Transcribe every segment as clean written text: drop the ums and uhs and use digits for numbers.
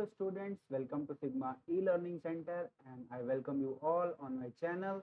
Hello students, welcome to Sigma e-learning center and I welcome you all on my channel।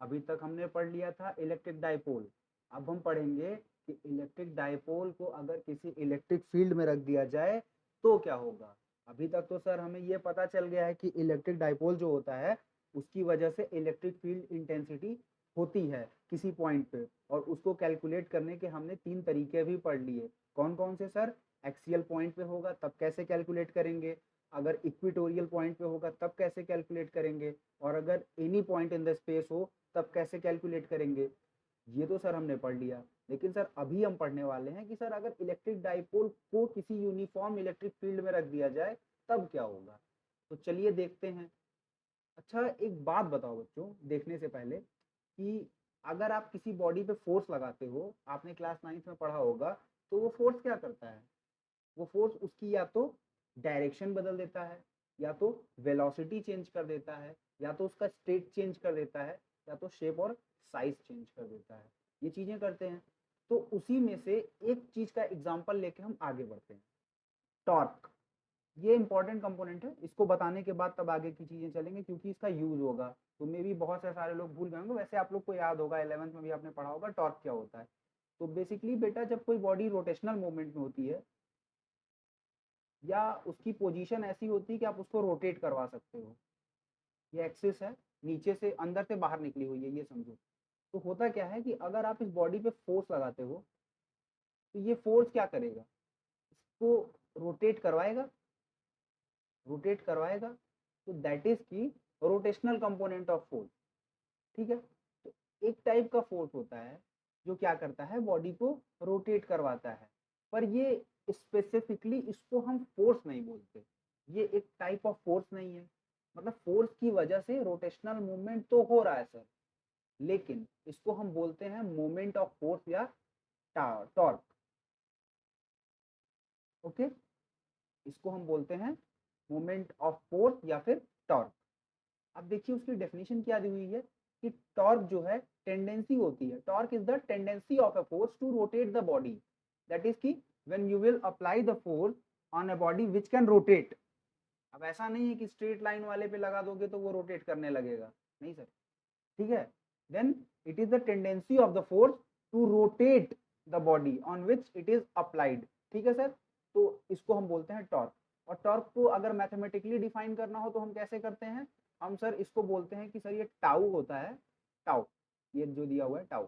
अभी तक हमने पढ़ लिया था इलेक्ट्रिक डाइपोल। अब हम पढ़ेंगे कि इलेक्ट्रिक डाइपोल को अगर किसी इलेक्ट्रिक फील्ड में रख दिया जाए तो क्या होगा। अभी तक तो सर हमें ये पता चल गया है कि इलेक्ट्रिक डाइपोल जो होता है उसकी वजह से इलेक्ट्रिक फील्ड इंटेंसिटी होती है किसी पॉइंट पे, और उसको कैलकुलेट करने के हमने 3 तरीके भी पढ़ लिए। कौन कौन से सर? एक्सियल पॉइंट पे होगा तब कैसे कैलकुलेट करेंगे, अगर इक्वेटोरियल पॉइंट पे होगा तब कैसे कैलकुलेट करेंगे, और अगर any point in the space हो तब कैसे कैलकुलेट करेंगे। ये तो सर हमने पढ़ लिया, लेकिन सर अभी हम पढ़ने वाले हैं कि सर अगर इलेक्ट्रिक डाइपोल को किसी यूनिफॉर्म इलेक्ट्रिक फील्ड में रख दिया जाए तब क्या होगा। तो चलिए देखते हैं। अच्छा, एक बात बताओ बच्चों, देखने से पहले कि अगर आप किसी बॉडी पे फोर्स लगाते हो, आपने क्लास 9th में पढ़ा होगा, तो वो फोर्स क्या करता है? वो फोर्स उसकी या तो डायरेक्शन बदल देता है, या तो वेलोसिटी चेंज कर देता है, या तो उसका स्टेट चेंज कर देता है, या तो शेप और साइज चेंज कर देता है। ये चीजें करते हैं। तो उसी में से एक चीज का एग्जांपल लेके हम आगे बढ़ते हैं। टॉर्क, ये इंपॉर्टेंट कंपोनेंट है। इसको बताने के बाद तब आगे की चीजें चलेंगे, क्योंकि इसका यूज होगा। तो मे भी बहुत से सारे लोग भूल गए होंगे, वैसे आप लोग को याद होगा, 11th में भी आपने पढ़ा होगा टॉर्क क्या होता है। तो बेसिकली बेटा, जब कोई बॉडी रोटेशनल मूवमेंट में होती है या उसकी पोजीशन ऐसी होती है कि आप उसको रोटेट करवा सकते हो, ये एक्सिस है, नीचे से अंदर से बाहर निकली हुई है, ये समझो। तो होता क्या है कि अगर आप इस बॉडी पे फोर्स लगाते हो तो ये फोर्स क्या करेगा, इसको रोटेट करवाएगा, रोटेट करवाएगा। तो दैट इज की रोटेशनल कंपोनेंट ऑफ फोर्स। ठीक है। तो एक टाइप का फोर्स होता है जो क्या करता है, बॉडी को रोटेट करवाता है, पर ये स्पेसिफिकली इसको हम फोर्स नहीं बोलते। ये एक टाइप ऑफ फोर्स नहीं है। मतलब फोर्स की वजह से रोटेशनल मूवमेंट तो हो रहा है सर, लेकिन इसको हम बोलते हैं मोमेंट ऑफ फोर्स या टॉर्क। ओके, इसको हम बोलते हैं मोमेंट ऑफ फोर्स या फिर टॉर्क। अब देखिए उसकी डेफिनेशन क्या दी हुई है कि टॉर्क जो है टेंडेंसी होती है। Torque is the tendency of a force to rotate the body. That is की when you will apply the force on a body which can rotate. अब ऐसा नहीं है कि स्ट्रेट लाइन वाले पे लगा दोगे तो वो रोटेट करने लगेगा, नहीं सर। ठीक है। Then it is the tendency of the force to rotate the body on which it is applied. ठीक है सर। तो इसको हम बोलते हैं टॉर्क। और टॉर्क को अगर मैथमेटिकली डिफाइन करना हो तो हम कैसे करते हैं? हम सर इसको बोलते हैं कि सर ये टाउ होता है, टाउ, ये जो दिया हुआ है टाउ।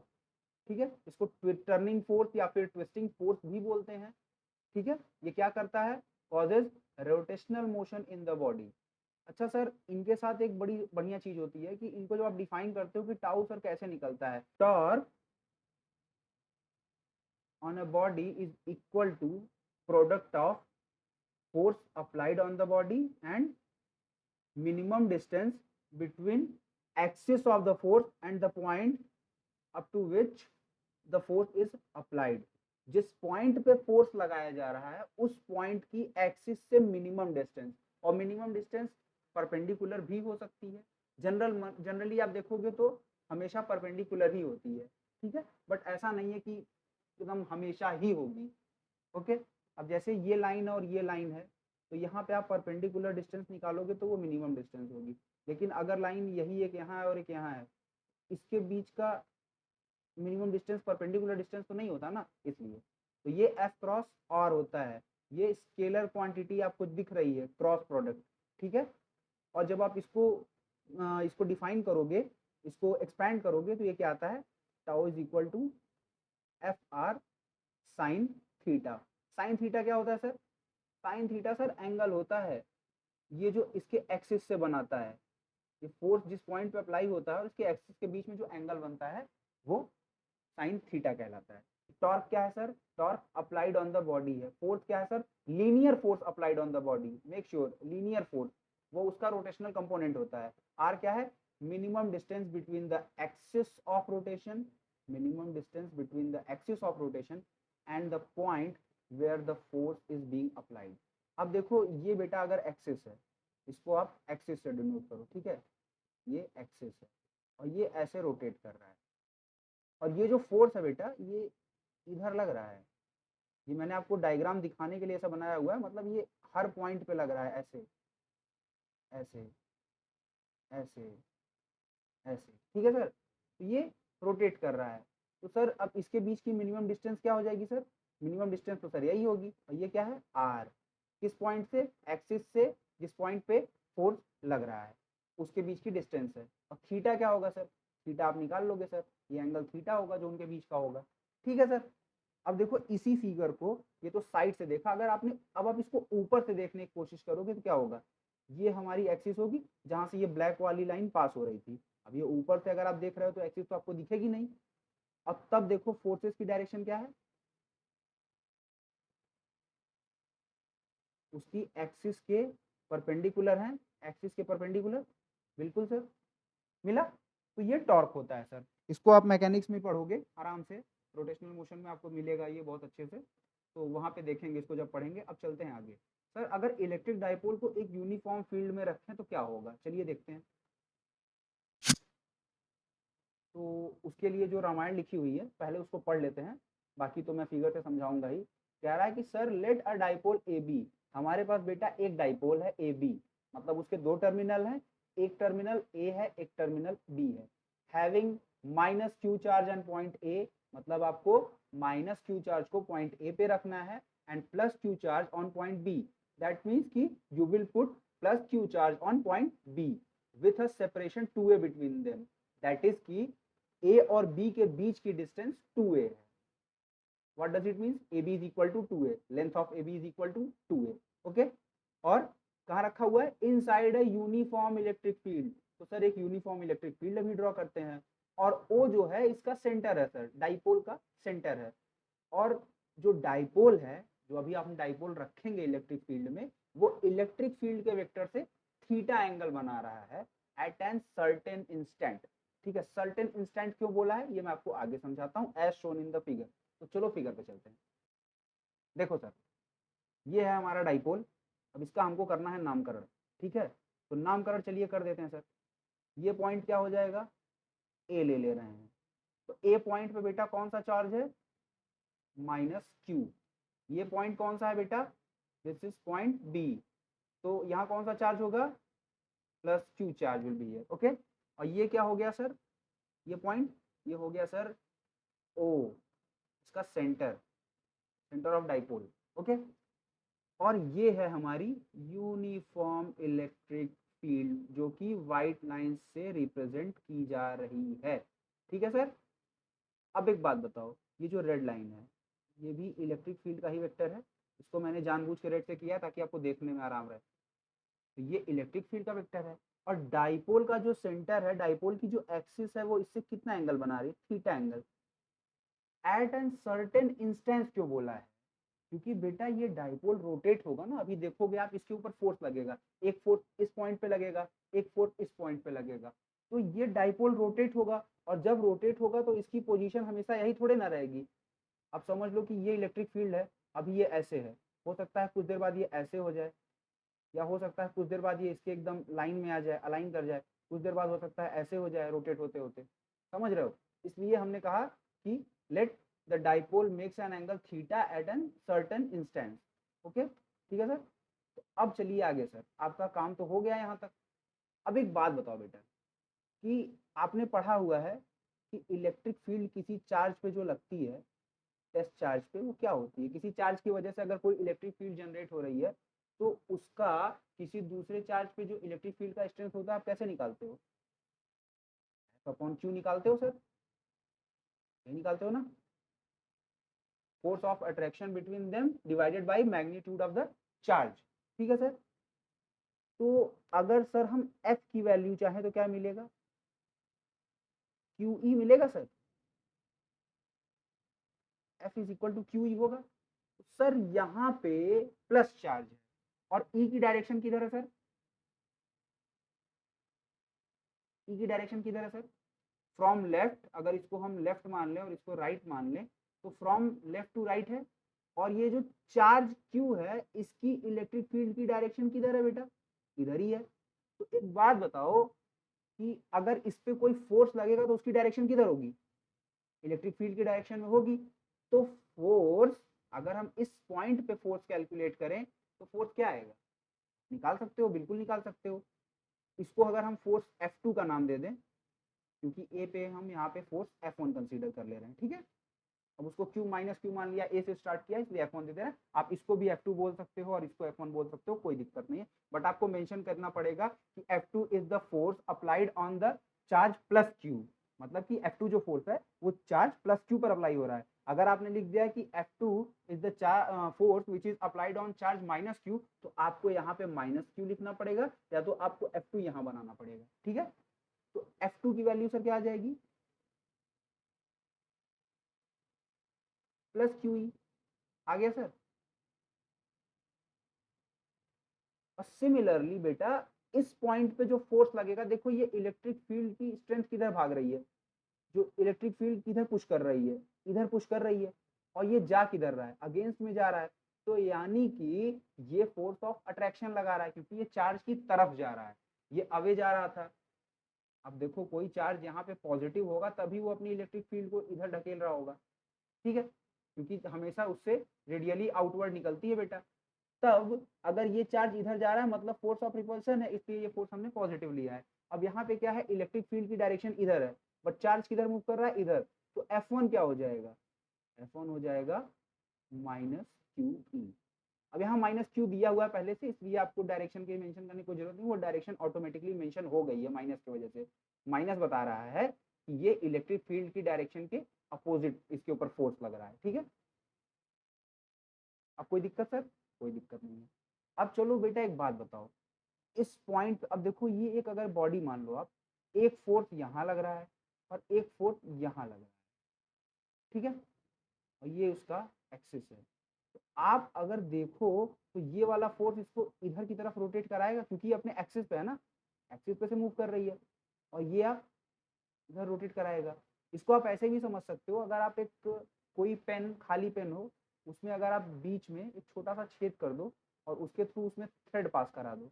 ठीक है। इसको टर्निंग फोर्स या फिर ट्विस्टिंग फोर्स भी बोलते हैं। ठीक है। ये क्या करता है? Causes rotational motion in the body. अच्छा सर, इनके साथ एक बड़ी बढ़िया चीज होती है कि इनको जब आप डिफाइन करते हो कि टाउ सर कैसे निकलता है, torque on a body is equal to product of force applied on the body and minimum distance between axis of the force and the point up to which the force is applied। जिस point पे force लगाया जा रहा है उस point की axis से minimum distance, और मिनिमम डिस्टेंस परपेंडिकुलर भी हो सकती है। जनरली आप देखोगे तो हमेशा परपेंडिकुलर ही होती है। ठीक है। बट ऐसा नहीं है कि एकदम हमेशा ही होगी। ओके। अब जैसे ये लाइन और ये लाइन है, तो यहाँ पे आप परपेंडिकुलर डिस्टेंस निकालोगे तो वो मिनिमम डिस्टेंस होगी। लेकिन अगर लाइन यही एक यहाँ है और एक यहाँ है, इसके बीच का मिनिमम डिस्टेंस परपेंडिकुलर डिस्टेंस तो नहीं होता ना, इसलिए। तो ये एफ क्रॉस आर होता है। ये स्केलर क्वांटिटी आपको दिख रही है, क्रॉस प्रोडक्ट। ठीक है। और जब आप इसको डिफाइन करोगे, इसको एक्सपैंड करोगे, तो ये क्या आता है? Tau is equal to F R sine theta. Sine theta क्या होता है sir? Sine theta sir angle होता है, ये जो इसके एक्सिस से बनाता है। ये फोर्स जिस पॉइंट पे अप्लाई होता है उसके एक्सिस के बीच में जो एंगल बनता है वो साइन थीटा कहलाता है। टॉर्क क्या है sir? Torque applied on the body है। फोर्स क्या है sir? Linear force applied on the body. Make sure linear force, वो उसका रोटेशनल कंपोनेंट होता है। आर क्या है? Minimum distance between the axis of rotation, minimum distance between the axis of rotation and the point where the force is being applied. अब देखो ये बेटा अगर एक्सिस है, इसको आप एक्सिस से डिनोट करो। ठीक है। ये एक्सिस है और ये ऐसे रोटेट कर रहा है, और ये जो फोर्स है बेटा ये इधर लग रहा है। ये मैंने आपको डायग्राम दिखाने के लिए ऐसा बनाया हुआ है, मतलब ये हर पॉइंट पे लग रहा है, ऐसे ऐसे ऐसे ऐसे, ठीक है सर। तो ये रोटेट कर रहा है। तो सर अब इसके बीच की मिनिमम डिस्टेंस क्या हो जाएगी सर? मिनिमम डिस्टेंस तो सर यही होगी, और ये क्या है? आर। किस पॉइंट से? एक्सिस से जिस पॉइंट पे फोर्स लग रहा है उसके बीच की डिस्टेंस है। और थीटा क्या होगा सर? थीटा आप निकाल लोगे सर, ये एंगल थीटा होगा जो उनके बीच का होगा। ठीक है सर। अब देखो इसी फिगर को, ये तो साइड से देखा, अगर आपने, अब आप इसको ऊपर से देखने की कोशिश करोगे तो क्या होगा? ये हमारी एक्सिस होगी जहां से ये ब्लैक वाली लाइन पास हो रही थी। अब ये ऊपर से अगर आप देख रहे हो तो एक्सिस तो आपको दिखेगी नहीं। अब तब देखो फोर्सेस की डायरेक्शन क्या है? उसकी एक्सिस के परपेंडिकुलर है। एक्सिस के परपेंडिकुलर, बिल्कुल सर, मिला। तो ये टॉर्क होता है सर। इसको आप मैकेनिक्स में पढ़ोगे आराम से, रोटेशनल मोशन में आपको मिलेगा ये बहुत अच्छे से। तो वहां पे देखेंगे इसको जब पढ़ेंगे। अब चलते हैं आगे। सर अगर इलेक्ट्रिक डाइपोल को एक यूनिफॉर्म फील्ड में रखें तो क्या होगा? चलिए देखते हैं। तो उसके लिए जो रामायण लिखी हुई है पहले उसको पढ़ लेते हैं, बाकी तो मैं फिगर से समझाऊंगा ही। कह रहा है कि sir let a dipole A B. हमारे पास बेटा एक डाइपोल है ए बी, मतलब उसके दो टर्मिनल हैं, एक टर्मिनल ए है एक टर्मिनल बी है। Having minus Q charge and point A, मतलब आपको माइनस क्यू चार्ज को पॉइंट ए पे रखना है and plus Q charge on point B. That means कि you will put plus Q charge on point B with a separation 2a between them. That is की A और B के बीच की distance 2a है। What does it means? A B is equal to 2a, length of A B is equal to 2a। Okay. और कहाँ रखा हुआ है? Inside a uniform electric field. तो सर एक यूनिफॉर्म इलेक्ट्रिक फील्ड अभी ड्रॉ करते हैं। और ओ जो है इसका सेंटर है सर, डाइपोल का सेंटर है। और जो डाइपोल है, जो अभी आप डाइपोल रखेंगे इलेक्ट्रिक फील्ड में, वो इलेक्ट्रिक फील्ड के वेक्टर से थीटा एंगल बना रहा है एट एन सर्टेन इंस्टेंट। ठीक है, सर्टेन इंस्टेंट क्यों बोला है ये मैं आपको आगे समझाता हूँ, as shown in the figure. तो चलो फिगर पे चलते हैं। देखो सर, ये है हमारा डाइपोल। अब इसका हमको करना है नामकरण। ठीक है, तो नामकरण चलिए कर देते हैं सर। ये पॉइंट क्या हो जाएगा? ए ले रहे हैं। तो ए पॉइंट पे बेटा कौन सा चार्ज है? Minus Q. ये पॉइंट कौन सा है बेटा? This is point B. तो यहाँ कौन सा चार्ज होगा? Plus Q charge will be है। ओके। और ये क्या हो गया सर? ये पॉइंट, ये हो गया सर ओ, इसका centre, centre of dipole. Okay. और ये है हमारी यूनिफॉर्म इलेक्ट्रिक फील्ड जो कि व्हाइट लाइन से रिप्रेजेंट की जा रही है। ठीक है सर। अब एक बात बताओ, ये जो रेड लाइन है ये भी इलेक्ट्रिक फील्ड का ही वेक्टर है। इसको मैंने जानबूझ के रेड से किया ताकि आपको देखने में आराम रहे। तो ये इलेक्ट्रिक फील्ड का वेक्टर है। और डाइपोल का जो सेंटर है, डाइपोल की जो एक्सिस है, वो इससे कितना एंगल बना रही है? Theta angle. At an certain instance क्यों बोला है? क्योंकि बेटा ये डाइपोल रोटेट होगा ना, अभी देखोगे आप इसके ऊपर फोर्स लगेगा। एक फोर्स इस पॉइंट पे लगेगा, एक फोर्स इस पॉइंट पे लगेगा। तो ये डाइपोल रोटेट होगा, और जब रोटेट होगा तो इसकी पोजीशन हमेशा यही थोड़े ना रहेगी। अब समझ लो कि ये इलेक्ट्रिक फील्ड है, अभी ये ऐसे है, हो सकता है कुछ देर बाद ये ऐसे हो जाए, या हो सकता है कुछ देर बाद ये इसके एकदम लाइन में आ जाए, अलाइन कर जाए। कुछ देर बाद हो सकता है ऐसे हो जाए रोटेट होते होते। समझ रहे हो? इसलिए हमने कहा कि let the dipole makes an angle theta at an certain instant. Okay, ठीक है सर। तो अब चलिए आगे सर, आपका काम तो हो गया यहाँ तक। अब एक बात बताओ बेटा, कि आपने पढ़ा हुआ है कि इलेक्ट्रिक फील्ड किसी चार्ज पे जो लगती है, टेस्ट चार्ज पे, वो क्या होती है? किसी चार्ज की वजह से अगर कोई इलेक्ट्रिक फील्ड जनरेट हो रही है तो उसका किसी दूसरे चार्ज पे जो इलेक्ट्रिक फील्ड का स्ट्रेंथ होता है आप कैसे निकालते हो? अपॉन क्यू निकालते हो सर, ये निकालते हो ना? Force of attraction between them divided by magnitude of the charge. ठीक है सर। तो अगर सर हम एफ की वैल्यू चाहें तो क्या मिलेगा? क्यू ई मिलेगा sir. F is equal to Q E होगा। तो सर यहाँ पे प्लस चार्ज है, और ई की डायरेक्शन किधर है सर? ई की डायरेक्शन किधर है सर? From left. अगर इसको हम लेफ्ट मान लें और इसको राइट मान लें तो फ्रॉम लेफ्ट टू राइट है। और ये जो चार्ज क्यू है इसकी इलेक्ट्रिक फील्ड की डायरेक्शन किधर है बेटा? इधर ही है। तो एक बात बताओ कि अगर इस पे कोई फोर्स लगेगा तो उसकी डायरेक्शन किधर होगी? इलेक्ट्रिक फील्ड की डायरेक्शन में होगी। तो फोर्स, अगर हम इस पॉइंट पे फोर्स कैलकुलेट करें तो फोर्स क्या आएगा, निकाल सकते हो, बिल्कुल निकाल सकते हो। इसको अगर हम फोर्स F2 का नाम दे दें, क्योंकि ए पे हम यहाँ पे फोर्स F1 कंसीडर कर ले रहे हैं, ठीक है। अब उसको क्यू माइनस क्यू मान लिया, ए से स्टार्ट किया इसलिए F1 दे दे रहे हैं। आप इसको भी F2 बोल सकते हो और इसको F1 बोल सकते हो, कोई दिक्कत नहीं है, बट आपको मेंशन करना पड़ेगा कि F2 is the force applied on the charge plus Q, मतलब कि F2 जो फोर्स है वो चार्ज प्लस क्यू पर अप्लाई हो रहा है। अगर आपने लिख दिया कि F2 is the force which is applied on charge minus Q, तो आपको यहाँ पे माइनस क्यू लिखना पड़ेगा, या तो आपको F2 यहाँ बनाना पड़ेगा, ठीक है। तो F2 की वैल्यू सर क्या आ जाएगी, प्लस क्यू ई, आ गया सर। और सिमिलरली बेटा इस पॉइंट पे जो फोर्स लगेगा, देखो ये इलेक्ट्रिक फील्ड की स्ट्रेंथ किधर भाग रही है, जो इलेक्ट्रिक फील्ड किधर पुश कर रही है, इधर पुश कर रही है, और ये जा किधर रहा है, अगेंस्ट में जा रहा है। तो यानी कि ये फोर्स ऑफ अट्रैक्शन लगा रहा है, क्योंकि ये चार्ज की तरफ जा रहा है, ये अवे जा रहा था। अब देखो कोई चार्ज यहाँ पे पॉजिटिव होगा तभी वो अपनी इलेक्ट्रिक फील्ड को इधर ढकेल रहा होगा, ठीक है, क्योंकि हमेशा उससे रेडियली आउटवर्ड निकलती है बेटा। तब अगर ये चार्ज इधर जा रहा है मतलब फोर्स ऑफ रिपल्सन है, इसलिए ये फोर्स हमने पॉजिटिव लिया है। अब यहाँ पे क्या है, इलेक्ट्रिक फील्ड की डायरेक्शन इधर है, बट चार्ज किधर मूव कर रहा है, इधर। तो F1 क्या हो जाएगा, F1 हो जाएगा माइनस क्यू ई। अब यहाँ माइनस क्यू दिया हुआ है पहले से, इसलिए आपको डायरेक्शन की मेंशन करने की जरूरत नहीं, वो डायरेक्शन ऑटोमेटिकली मेंशन हो गई है माइनस की वजह से। माइनस बता रहा है कि ये इलेक्ट्रिक फील्ड की डायरेक्शन के अपोजिट इसके ऊपर फोर्स लग रहा है, ठीक है। अब कोई दिक्कत सर, कोई दिक्कत नहीं है। अब चलो बेटा एक बात बताओ, इस पॉइंट, अब देखो ये एक अगर बॉडी मान लो आप, एक फोर्स यहाँ लग रहा है और एक फोर्स यहाँ लग रहा है, ठीक है, और ये उसका एक्सिस है। तो आप अगर देखो तो ये वाला फोर्स इसको इधर की तरफ रोटेट कराएगा, क्योंकि ये अपने एक्सिस पे है ना, एक्सिस पे से मूव कर रही है, और ये आप इधर रोटेट कराएगा। इसको आप ऐसे भी समझ सकते हो, अगर आप एक कोई पेन, खाली पेन हो, उसमें अगर आप बीच में एक छोटा सा छेद कर दो और उसके थ्रू उसमें थ्रेड पास करा दो,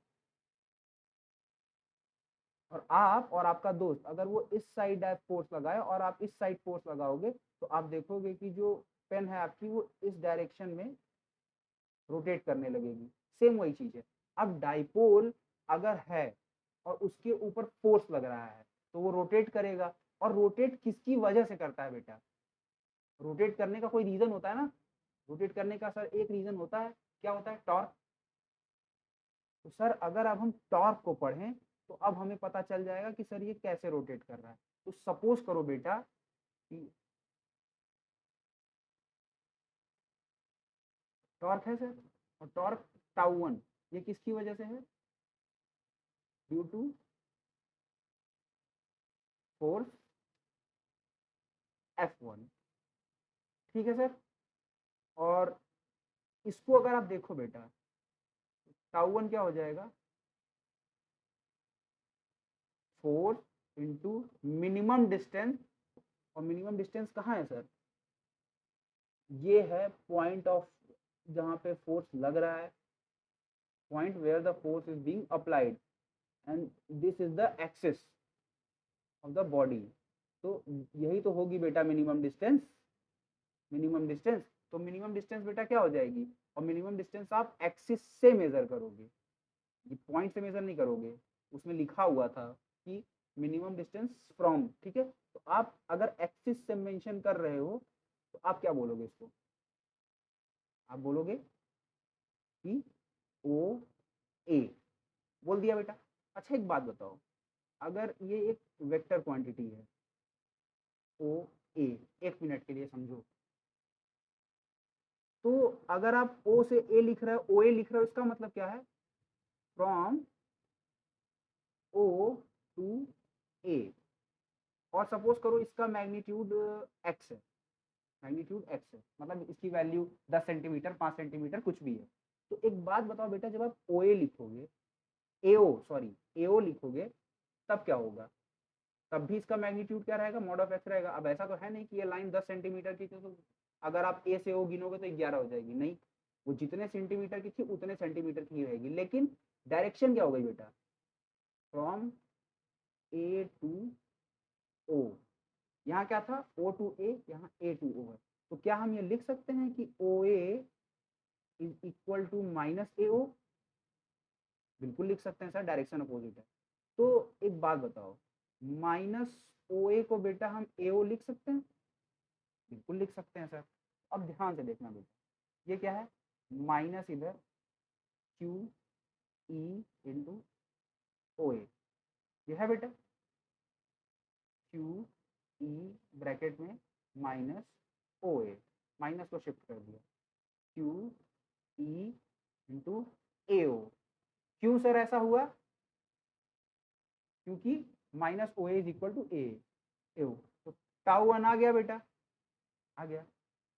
और आप और आपका दोस्त अगर वो इस साइड फोर्स लगाए और आप इस साइड फोर्स लगाओगे, तो आप देखोगे कि जो पेन है आपकी वो इस डायरेक्शन में रोटेट करने लगेगी। सेम वही चीज है। अब डाइपोल अगर है और उसके ऊपर फोर्स लग रहा है तो वो रोटेट करेगा, और रोटेट किसकी वजह से करता है बेटा, रोटेट करने का कोई रीजन होता है ना, रोटेट करने का सर एक रीजन होता है, क्या होता है, टॉर्क। तो सर अगर अब हम टॉर्क को पढ़ें तो अब हमें पता चल जाएगा कि सर ये कैसे रोटेट कर रहा है। तो सपोज करो बेटा कि टॉर्क है सर, और टॉर्क टाउ 1, ये किसकी वजह से है, ड्यू टू फोर्स F1, ठीक है सर। और इसको अगर आप देखो बेटा, टाउ 1 क्या हो जाएगा, फोर्स इंटू मिनिमम डिस्टेंस, और मिनिमम डिस्टेंस कहाँ है सर, ये है पॉइंट ऑफ जहाँ पे फोर्स लग रहा है, point where the force is being applied, and this is the axis of the body. तो यही तो होगी बेटा मिनिमम डिस्टेंस, मिनिमम डिस्टेंस। तो मिनिमम डिस्टेंस बेटा क्या हो जाएगी, और मिनिमम डिस्टेंस आप एक्सिस से मेजर करोगे, ये पॉइंट से मेजर नहीं करोगे। उसमें लिखा हुआ था कि मिनिमम डिस्टेंस फ्रॉम, ठीक है। तो आप अगर एक्सिस से मेंशन कर रहे हो तो आप क्या बोलोगे इसको, आप बोलोगे कि ओ ए, बोल दिया बेटा। अच्छा एक बात बताओ, अगर ये एक वेक्टर क्वांटिटी है ओ ए, एक मिनट के लिए समझो, तो अगर आप ओ से ए लिख रहे हो, ओ ए लिख रहे हो, इसका मतलब क्या है, फ्रॉम ओ टू ए। और सपोज करो इसका मैग्नीट्यूड एक्स है, मैग्नीट्यूड एक्स है, मतलब इसकी वैल्यू 10 सेंटीमीटर, 5 सेंटीमीटर, कुछ भी है। तो एक बात बताओ बेटा, जब आप ओ ए लिखोगे, एओ सॉरी एओ लिखोगे, तब क्या होगा, तब भी इसका मैग्नीट्यूड क्या रहेगा, मॉड ऑफ एक्स रहेगा। अब ऐसा तो है नहीं कि ये लाइन 10 सेंटीमीटर की थी तो अगर आप ए से ओ गिनोगे तो 11 हो जाएगी, नहीं, वो जितने सेंटीमीटर की थी उतने सेंटीमीटर की ही रहेगी, लेकिन डायरेक्शन क्या हो गई बेटा, फ्रॉम ए टू ओ। यहाँ क्या था, ओ टू ए, यहाँ ए टू ओ है। तो क्या हम ये लिख सकते हैं कि O A is equal to minus AO, बिल्कुल लिख सकते हैं सर, डायरेक्शन अपोजिट है। तो एक बात बताओ, माइनस OA को बेटा हम AO लिख सकते हैं? बिल्कुल लिख सकते हैं सर। अब ध्यान से देखना बेटा, ये क्या है, माइनस इधर QE इंटू OA, ये है बेटा QE ब्रैकेट में माइनस OA, माइनस को शिफ्ट कर दिया, QE इंटू AO। क्यों सर ऐसा हुआ? क्योंकि minus OA is equal to AO, तो टाउ 1 आ गया बेटा, आ गया।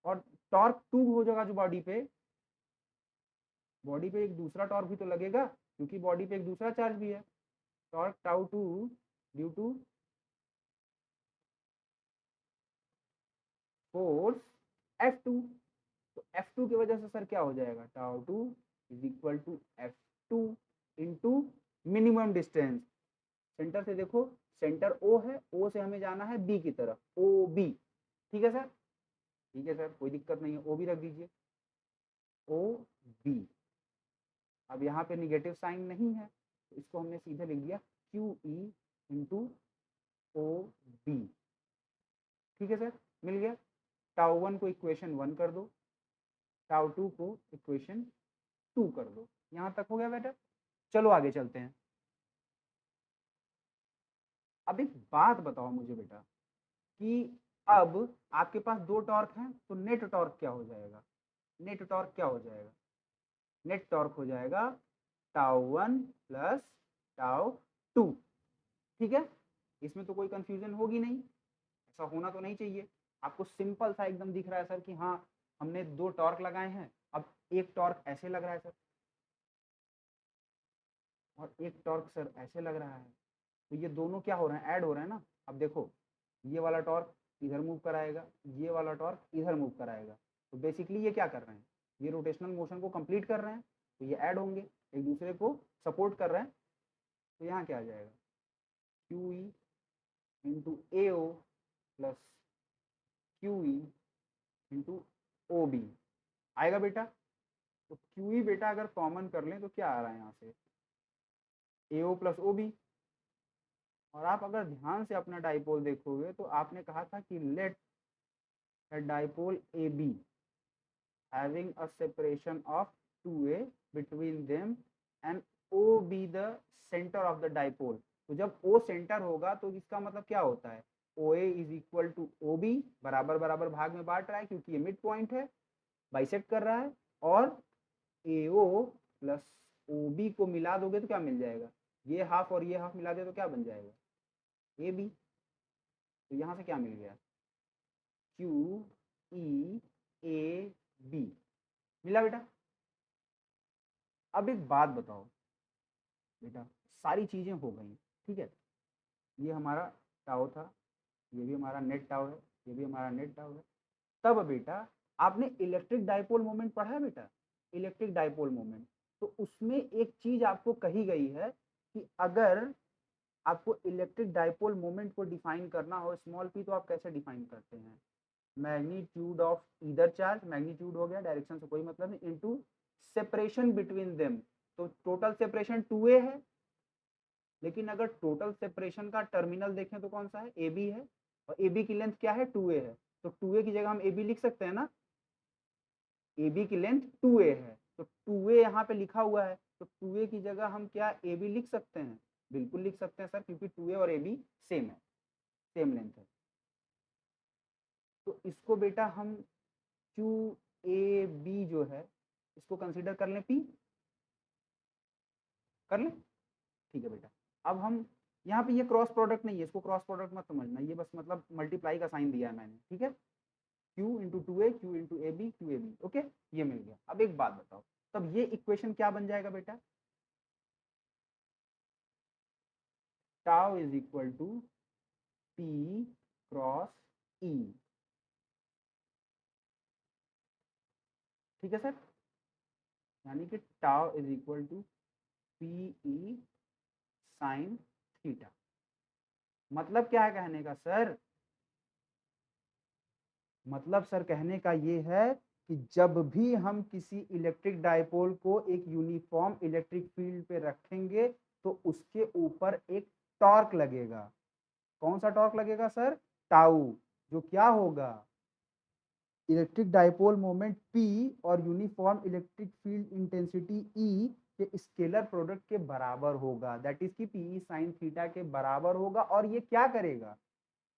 और टॉर्क 2 हो जाएगा जो बॉडी पे एक दूसरा टॉर्क भी तो लगेगा, क्योंकि बॉडी पे एक दूसरा चार्ज भी है। Torque tau 2 due to force F2, तो F2 की वजह से सर क्या हो जाएगा, tau 2 is equal to F2 into minimum distance. Centre से देखो, सेंटर O है, O से हमें जाना है B की तरफ, OB। ठीक है सर, ठीक है सर, कोई दिक्कत नहीं है, OB रख दीजिए, OB। अब यहाँ पे निगेटिव साइन नहीं है, तो इसको हमने सीधे लिख दिया QE इंटू OB। ठीक है सर, मिल गया। टाउ 1 को इक्वेशन 1 कर दो, टाउ 2 को इक्वेशन 2 कर दो। यहाँ तक हो गया बेटा, चलो आगे चलते हैं। अब एक बात बताओ मुझे बेटा कि अब आपके पास दो टॉर्क हैं, तो नेट टॉर्क क्या हो जाएगा? नेट टॉर्क क्या हो जाएगा? नेट टॉर्क हो जाएगा टाउ 1 प्लस टाउ 2। ठीक है, इसमें तो कोई कंफ्यूजन होगी नहीं, ऐसा होना तो नहीं चाहिए। आपको सिंपल सा एकदम दिख रहा है सर कि हाँ हमने दो टॉर्क लगाए हैं, अब एक टॉर्क ऐसे लग रहा है सर और एक टॉर्क सर ऐसे लग रहा है, तो ये दोनों क्या हो रहे हैं, ऐड हो रहे हैं ना। अब देखो, ये वाला टॉर्क इधर मूव कराएगा, ये वाला टॉर्क इधर मूव कराएगा, तो बेसिकली ये क्या कर रहे हैं, ये रोटेशनल मोशन को कंप्लीट कर रहे हैं, तो ये ऐड होंगे, एक दूसरे को सपोर्ट कर रहे हैं। तो यहाँ क्या आ जाएगा, QE into AO plus QE into OB आएगा बेटा। तो QE बेटा अगर कॉमन कर लें तो क्या आ रहा है यहाँ से, AO प्लस OB। और आप अगर ध्यान से अपना डाइपोल देखोगे तो आपने कहा था कि late a dipole AB having a separation of 2A between them and O be the center of the dipole। तो जब O सेंटर होगा तो इसका मतलब क्या होता है, OA is equal to OB, बराबर बराबर भाग में बांट रहा है क्योंकि ये मिड पॉइंट है, बाइसेक्ट कर रहा है। और AO प्लस OB को मिला दोगे तो क्या मिल जाएगा, ये हाफ और ये हाफ मिला दे तो क्या बन जाएगा, AB। तो यहाँ से क्या मिल गया, QEAB मिला बेटा। अब एक बात बताओ बेटा, सारी चीजें हो गई, ठीक है, ये हमारा टाउ था, ये भी हमारा नेट टाउ है, ये भी हमारा नेट टाउ है। तब बेटा आपने इलेक्ट्रिक डाइपोल मोमेंट पढ़ा है बेटा, इलेक्ट्रिक डाइपोल मोमेंट। तो उसमें एक चीज आपको कही गई है कि अगर आपको इलेक्ट्रिक डाइपोल मोमेंट को डिफाइन करना हो स्मॉल p, तो आप कैसे डिफाइन करते हैं, magnitude of either charge, magnitude हो गया, डायरेक्शन से कोई मतलब नहीं, इनटू सेपरेशन बिटवीन देम। तो टोटल सेपरेशन 2a है, लेकिन अगर टोटल सेपरेशन का टर्मिनल देखें तो कौन सा है, AB है, और AB की लेंथ क्या है, 2a है। तो 2a की जगह हम AB लिख सकते हैं ना, AB की लेंथ 2a है, तो 2a यहाँ पे लिखा हुआ है, तो 2a की जगह हम क्या AB लिख सकते हैं, बिल्कुल लिख सकते हैं सर, क्योंकि 2a और AB सेम है, सेम लेंथ है। तो इसको बेटा हम QAB जो है इसको कंसीडर कर लें, P कर लें, ठीक है बेटा। अब हम यहाँ पे ये क्रॉस प्रोडक्ट नहीं है, इसको क्रॉस प्रोडक्ट मत समझना, ये बस मतलब मल्टीप्लाई का साइन दिया है मैंने, ठीक है, Q into 2A Q into AB QAB, okay, ये मिल गया। अब एक बात बताओ, तब ये इक्वेशन क्या बन जाएगा बेटा, tau is equal to P cross E, ठीक है सर, यानी कि tau is equal to PE sine theta. मतलब क्या है कहने का सर, मतलब सर कहने का ये है कि जब भी हम किसी इलेक्ट्रिक डायपोल को एक यूनिफॉर्म इलेक्ट्रिक फील्ड पे रखेंगे तो उसके ऊपर एक टॉर्क लगेगा। कौन सा टॉर्क लगेगा सर? टाउ, जो क्या होगा? इलेक्ट्रिक डायपोल मोमेंट P और uniform electric field intensity E के स्केलर प्रोडक्ट के बराबर होगा। दैट इज की PE साइन थीटा के बराबर होगा। और ये क्या करेगा?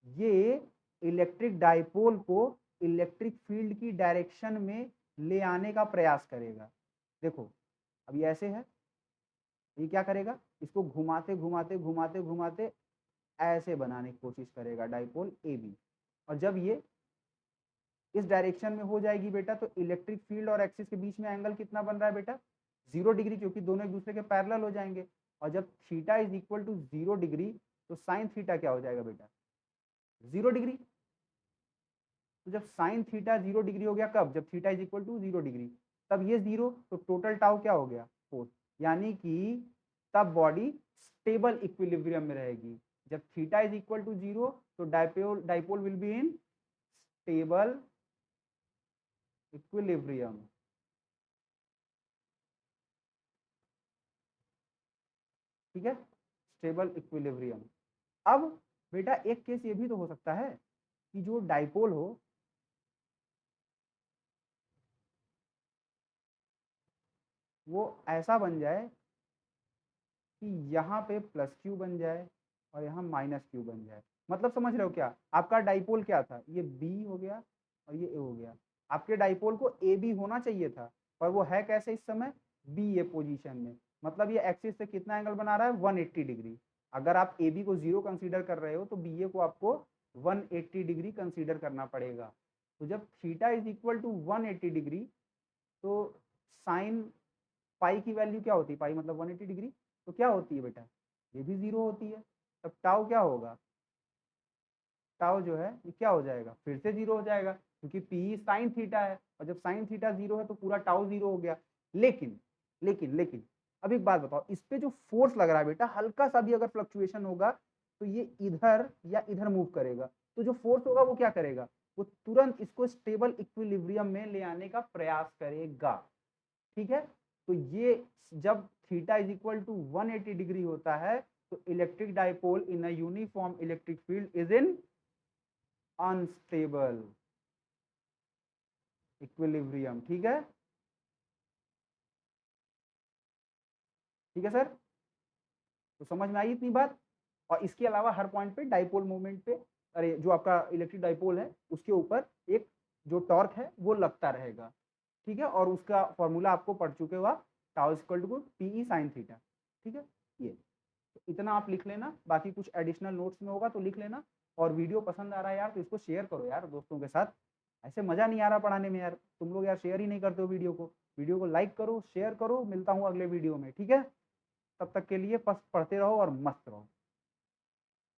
ये इलेक्ट्रिक डायपोल को इलेक्ट्रिक फील्ड की डायरेक्शन में ले आने का प्रयास करेगा। देखो अब ये ऐसे है, ये क्या करेगा? इसको घुमाते घुमाते घुमाते घुमाते ऐसे बनाने की कोशिश करेगा डायपोल AB। और जब ये इस डायरेक्शन में हो जाएगी बेटा तो इलेक्ट्रिक फील्ड और एक्सिस के बीच में एंगल कितना बन रहा है बेटा? 0 डिग्री, क्योंकि दोनों एक दूसरे के पैरेलल हो जाएंगे। और जब theta is equal to 0 degree तो साइन थीटा क्या हो जाएगा बेटा? 0 डिग्री। तो जब साइन थीटा 0 डिग्री हो गया, कब? जब theta is equal to 0 degree, तब ये 0, तो टोटल टाउ क्या हो गया? 4। यानी कि तब बॉडी स्टेबल इक्विलिब्रियम में रहेगी। जब थीटा इज इक्वल टू 0 तो dipole will be in stable equilibrium. ठीक है, स्टेबल इक्विलिब्रियम। अब बेटा एक केस ये भी तो हो सकता है कि जो डायपोल हो वो ऐसा बन जाए कि यहाँ पे प्लस क्यू बन जाए और यहाँ माइनस क्यू बन जाए। मतलब समझ रहे हो क्या? आपका डायपोल क्या था? ये बी हो गया और ये ए हो गया। आपके डायपोल को ए बी होना चाहिए था, पर वो है कैसे इस समय? बी ए पोजीशन में। मतलब ये एक्सिस से कितना एंगल बना रहा है? 180 डिग्री। अगर आप ए बी को 0 कंसीडर कर रहे हो तो बी ए को आपको 180 डिग्री कंसीडर करना पड़ेगा। तो जब theta is equal to 180 degree तो साइन पाई की वैल्यू क्या होती है? पाई मतलब 180 डिग्री, तो क्या होती है बेटा? ये भी 0 होती है। तब टाउ क्या होगा? टाउ जो है ये क्या हो जाएगा? फिर से 0 हो जाएगा, क्योंकि पी साइन थीटा है और जब साइन थीटा 0 है तो पूरा टाउ 0 हो गया। लेकिन लेकिन लेकिन अब एक बात बताओ, इस पे जो फोर्स लग रहा है बेटा, हल्का सा भी अगर फ्लक्चुएशन होगा तो ये इधर या इधर मूव करेगा। तो जो फोर्स होगा वो क्या करेगा? वो तुरंत इसको स्टेबल इक्विलिब्रियम में ले आने का प्रयास करेगा। ठीक है, तो ये जब theta is equal to 180 degree होता है तो electric dipole in a uniform electric field is in unstable equilibrium. ठीक है, ठीक है सर, तो समझ में आई इतनी बात? और इसके अलावा हर पॉइंट पे डायपोल मोमेंट पे, अरे जो आपका इलेक्ट्रिक डायपोल है उसके ऊपर एक जो टॉर्क है वो लगता रहेगा। ठीक है, और उसका फॉर्मूला आपको पढ़ चुके हो आप, tau equal to PE sine theta. ठीक है, ये तो इतना आप लिख लेना, बाकी कुछ एडिशनल नोट्स में होगा तो लिख लेना। और वीडियो पसंद आ रहा है यार तो इसको शेयर करो यार दोस्तों के साथ। ऐसे मजा नहीं आ रहा पढ़ाने में यार, तुम लोग यार शेयर ही नहीं करते हो वीडियो को। वीडियो को लाइक करो, शेयर करो। मिलता हूँ अगले वीडियो में। ठीक है, तब तक के लिए बस पढ़ते रहो और मस्त रहो।